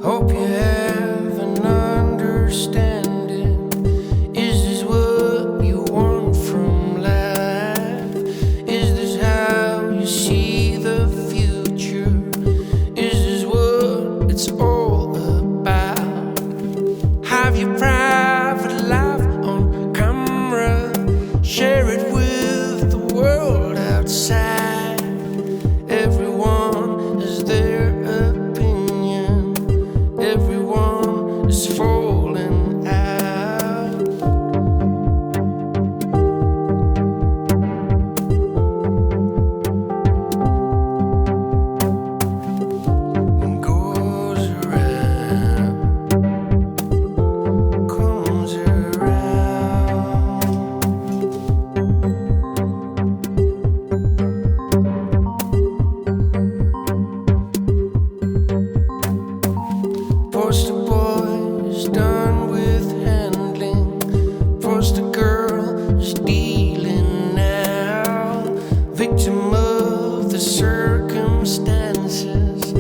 Hope you have an understanding. Is this what you want from life? Is this how you see the future? Is this what it's all about? Have your private life on camera? Share it with the world outside. Everyone is their opinion. Everyone is falling out. What goes around comes around. Poster boy is done with handling. Poster girl is dealing now. Victim of the circumstances.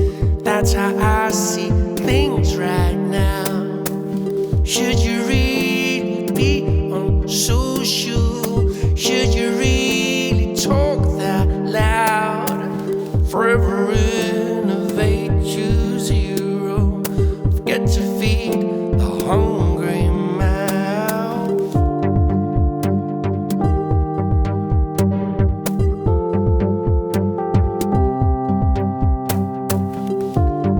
That's how I see things right now. Should you really be on social? Should you really talk that loud? Forever innovate, choose zero. Forget to feed the hungry mouth.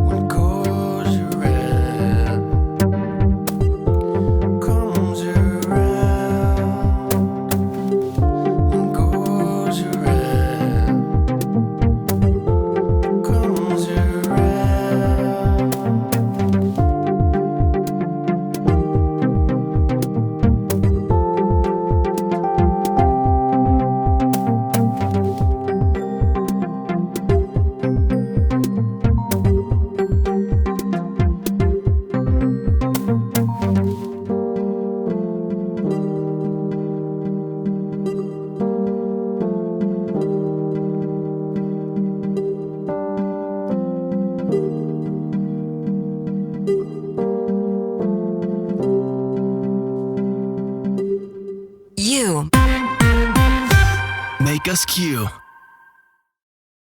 What goes around comes around. What goes around comes around. You make us Q.